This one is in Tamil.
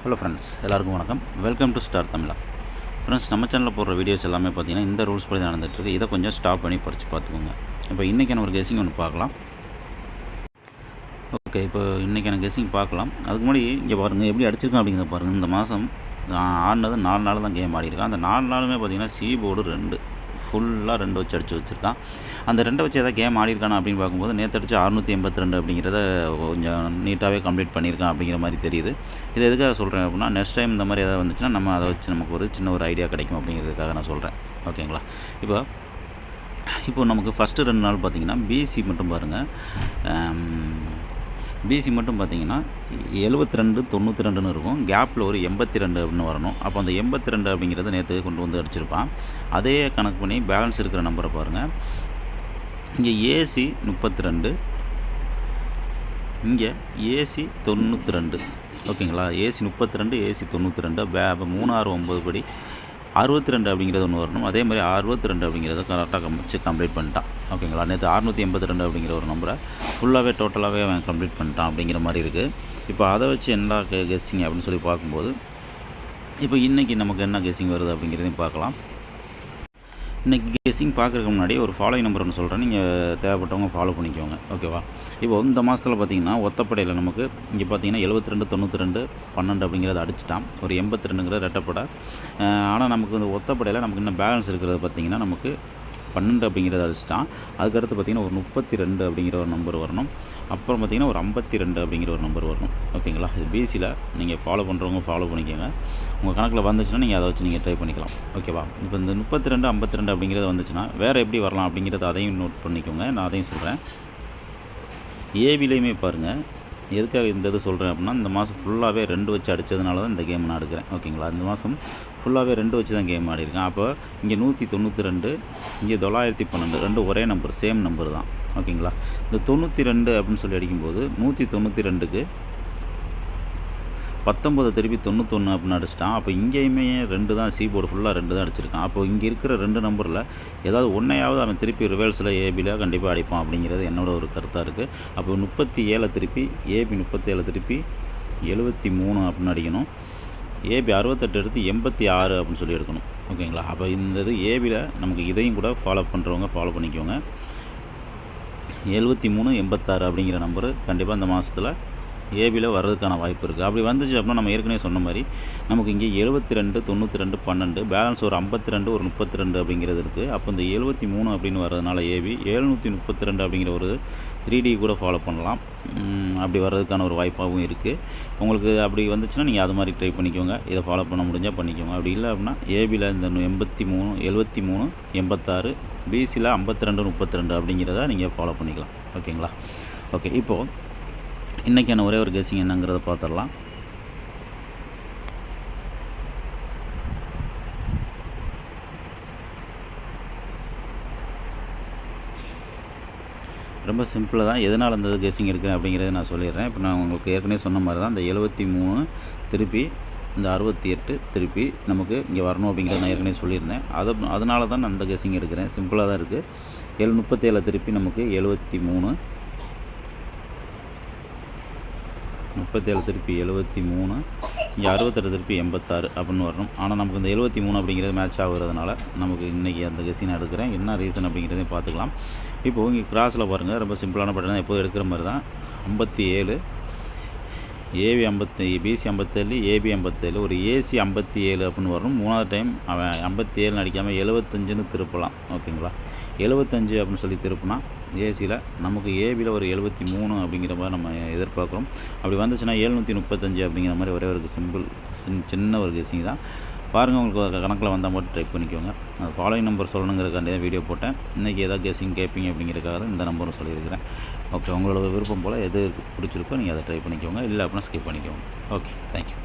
ஹலோ ஃப்ரெண்ட்ஸ், எல்லாருக்கும் வணக்கம். Welcome to star Tamizha. Friends, நம்ம சேனலில் போடுற வீடியோஸ் எல்லாமே பார்த்தீங்கன்னா இந்த ரூல்ஸ் படி நடந்துகிட்ருக்கு. இதை கொஞ்சம் ஸ்டாப் பண்ணி படித்து பார்த்துக்கோங்க. இப்போ இன்றைக்கான ஒரு கெஸ்ஸிங் ஒன்று பார்க்கலாம். ஓகே, இப்போ இன்றைக்கான கெஸ்ஸிங் பார்க்கலாம். அதுக்கு முன்னாடி இங்கே பாருங்கள் எப்படி அடிச்சிருக்கேன் அப்படிங்கிறத பாருங்கள். இந்த மாதம் நான் ஆடினது 4 நாள் தான் கேம் ஆடிருக்கேன். அந்த 4 நாளுமே பார்த்தீங்கன்னா போர்டு 2 ஃபுல்லாக 2 வச்சு அடித்து வச்சுருக்கான். அந்த 2 வச்சு எதாவது கேம் ஆடிருக்கானா அப்படின்னு பார்க்கும்போது நேற்று அடிச்சு 682 அப்படிங்கிறத கொஞ்சம் நீட்டாகவே கம்ப்ளீட் பண்ணியிருக்கான் அப்படிங்கிற மாதிரி தெரியுது. இதை எதுக்காக சொல்கிறேன் அப்படின்னா, நெக்ஸ்ட் டைம் இந்த மாதிரி எதாவது வந்துச்சுன்னா நம்ம அதை வச்சு நமக்கு ஒரு சின்ன ஒரு ஐடியா கிடைக்கும் அப்படிங்கிறதுக்காக நான் சொல்கிறேன். ஓகேங்களா? இப்போ நமக்கு ஃபஸ்ட்டு 2 நாள் பார்த்திங்கன்னா பிசி மட்டும் பாருங்கள். பிசி மட்டும் பார்த்திங்கன்னா 72 92ன்னு இருக்கும். கேப்பில் ஒரு 82 அப்படின்னு வரணும். அப்போ அந்த 82 அப்படிங்கிறத நேற்று கொண்டு வந்து அடிச்சிருப்பான். அதே கணக்கு பண்ணி பேலன்ஸ் இருக்கிற நம்பரை பாருங்கள். இங்கே ஏசி 32, இங்கே ஏசி 92. ஓகேங்களா? AC 32, AC 92. 3 6 9 படி 62 அப்படிங்கிறது ஒன்று வரணும். அதே மாதிரி 62 அப்படிங்கிறத கரெக்டாக வச்சு கம்ப்ளீட் பண்ணிட்டான். ஓகேங்களா? நேற்று 682 அப்படிங்கிற ஒரு நம்பரை ஃபுல்லாகவே டோட்டலாகவே அவன் கம்ப்ளீட் பண்ணிட்டான் அப்படிங்கிற மாதிரி இருக்குது. இப்போ அதை வச்சு என்ன கெஸ்ஸிங் அப்படின்னு சொல்லி பார்க்கும்போது, இப்போ இன்றைக்கி நமக்கு என்ன கெஸ்ஸிங் வருது அப்படிங்கிறதையும் பார்க்கலாம். இன்றைக்கி கெஸ்ஸிங் பார்க்குறதுக்கு முன்னாடி ஒரு ஃபாலோயிங் நம்பர் ஒன்று சொல்கிறேன். நீங்கள் தேவைப்பட்டவங்க ஃபாலோ பண்ணிக்கோங்க. ஓகேவா? இப்போ இந்த மாதத்தில் பார்த்திங்கன்னா ஒத்தப்படையில் நமக்கு இங்கே பார்த்திங்கன்னா 72 92 12 அப்படிங்கிறத அடிச்சிட்டான். ஒரு 82ங்கிற ரெட்டப்படை. ஆனால் நமக்கு இந்த ஒத்தப்படையில் நமக்கு இன்னும் பேலன்ஸ் இருக்கிறது பார்த்திங்கன்னா நமக்கு 12 அப்படிங்கிறத அடிச்சிட்டான். அதுக்கடுத்து பார்த்திங்கன்னா ஒரு 32 அப்படிங்கிற ஒரு நம்பர் வரணும். அப்புறம் பார்த்திங்கன்னா ஒரு 52 அப்படிங்கிற ஒரு நம்பர் வரணும். ஓகேங்களா? இது பிசியில் நீங்கள் ஃபாலோ பண்ணுறவங்க ஃபாலோ பண்ணிக்கோங்க. உங்கள் கணக்கில் வந்துச்சுன்னா நீங்கள் அதை வச்சு நீங்கள் ட்ரை பண்ணிக்கலாம். ஓகேவா? இப்போ இந்த 32 52 அப்படிங்கிறது வந்துச்சுன்னா வேறு எப்படி வரலாம் அப்படிங்கிறத அதையும் நோட் பண்ணிக்கோங்க. நான் அதையும் சொல்கிறேன். ஏபிலையுமே பாருங்கள். எதுக்காக இந்த இது சொல்கிறேன் அப்படின்னா, இந்த மாதம் ஃபுல்லாகவே 2 வச்சு அடித்ததுனால தான் இந்த கேம் நான் எடுக்கிறேன். ஓகேங்களா? இந்த மாதம் ஃபுல்லாகவே 2 வச்சு தான் கேம் ஆடிருக்கேன். அப்போ இங்கே 192, இங்கே 912, 2 ஒரே நம்பர், சேம் நம்பர் தான். ஓகேங்களா? இந்த 92 அப்படின்னு சொல்லி அடிக்கும்போது 192க்கு 19 திருப்பி 91 அப்படின்னு அடிச்சிட்டான். அப்போ இங்கேயுமே 2 தான், போர்டு ஃபுல்லாக 2 தான் அடிச்சிருக்கான். அப்போ இங்கே இருக்கிற 2 நம்பரில் ஏதாவது ஒன்றையாவது அவன் திருப்பி ரிவர்ஸில் ஏபியில் கண்டிப்பாக அடிப்பான் அப்படிங்கிறது என்னோட ஒரு கருத்தாக இருக்குது. அப்போ 37 திருப்பி ஏபி 37 திருப்பி 73 அப்படின்னு அடிக்கணும். ஏபி 68 எடுத்து 86 அப்படின்னு சொல்லி எடுக்கணும். ஓகேங்களா? அப்போ இந்த இது ஏபியில் நமக்கு இதையும் கூட ஃபாலோ பண்ணுறவங்க ஃபாலோ பண்ணிக்கோங்க. 73 86 அப்படிங்கிற நம்பரு கண்டிப்பாக இந்த மாதத்தில் ஏபியில் வர்றதுக்கான வாய்ப்பு இருக்குது. அப்படி வந்துச்சு அப்படின்னா நம்ம ஏற்கனவே சொன்ன மாதிரி நமக்கு இங்கே 72 92 12 பேலன்ஸ் ஒரு 52 ஒரு 32 அப்படிங்கிறது இருக்குது. அப்போ இந்த 73 அப்படின்னு வர்றதுனால ஏபி 732 அப்படிங்கிற ஒரு 3D கூட ஃபாலோ பண்ணலாம். அப்படி வர்றதுக்கான ஒரு வாய்ப்பாகவும் இருக்குது. உங்களுக்கு அப்படி வந்துச்சுன்னா நீங்கள் அது மாதிரி ட்ரை பண்ணிக்கோங்க. இதை ஃபாலோ பண்ண முடிஞ்சால் பண்ணிக்கோங்க. அப்படி இல்லை அப்படின்னா ஏபியில் இந்த 83 73 86, பிசியில் 52 32 அப்படிங்கிறத நீங்கள் ஃபாலோ பண்ணிக்கலாம். ஓகேங்களா? ஓகே, இப்போது இன்றைக்கான ஒரே ஒரு கெஸ்ஸிங் என்னங்கிறத பார்த்துடலாம். ரொம்ப சிம்பிளாக தான். எதனால் அந்த கெஸ்ஸிங் எடுக்கிறேன் அப்படிங்கிறத நான் சொல்லிடுறேன். இப்போ நான் உங்களுக்கு ஏற்கனவே சொன்ன மாதிரி தான் இந்த 73 திருப்பி இந்த 68 திருப்பி நமக்கு இங்கே வரணும் அப்படிங்கிறத நான் ஏற்கனவே சொல்லியிருந்தேன். அதனால தான் நான் அந்த கெஸ்ஸிங் எடுக்கிறேன். சிம்பிளாக தான் இருக்குது. 37 திருப்பி நமக்கு 73, 37 திருப்பி 73, இங்கே 68 திருப்பி 86 அப்படின்னு வரணும். ஆனால் நமக்கு இந்த 73 அப்படிங்கிறது மேட்ச் ஆகுறதுனால நமக்கு இன்றைக்கி அந்த கெஸ்ஸிங் நான் எடுக்கிறேன். என்ன ரீசன் அப்படிங்கிறதையும் பார்த்துக்கலாம். இப்போது இங்கே கிராஸில் பாருங்கள், ரொம்ப சிம்பிளான பட்டன் எப்போது எடுக்கிற மாதிரி தான். 57 ஏபி 50, பிசி 57, ஏபி 57, ஒரு ஏசி 57 அப்படின்னு வரணும். 3வது டைம் அவன் 57 அடிக்காமல் 75ன்னு திருப்பலாம். ஓகேங்களா? 75 அப்படின்னு சொல்லி திருப்பினா ஏசியில் நமக்கு ஏபியில் ஒரு 73 அப்படிங்கிற மாதிரி நம்ம எதிர்பார்க்குறோம். அப்படி வந்துச்சுன்னா 735 அப்படிங்கிற மாதிரி ஒரே ஒரு சின்ன ஒரு கெஸ்ஸிங் தான். பாருங்கள், உங்களுக்கு கணக்கில் வந்தால் மட்டும் ட்ரை பண்ணிக்கோங்க. அது ஃபாலோயிங் நம்பர் சொல்லணுங்கிறதுக்காண்டி தான் வீடியோ போட்டேன். இன்றைக்கி எதாவது கெஸ்ஸிங் கேட்பீங்க அப்படிங்கிறதுக்காக தான் இந்த நம்பரும் சொல்லியிருக்கிறேன். ஓகே, உங்களோட விருப்பம் போல் எது பிடிச்சிருக்கோ நீங்கள் அதை ட்ரை பண்ணிக்கோங்க. இல்லை அப்படின்னா ஸ்கிப் பண்ணிக்கோங்க. Okay, thank you.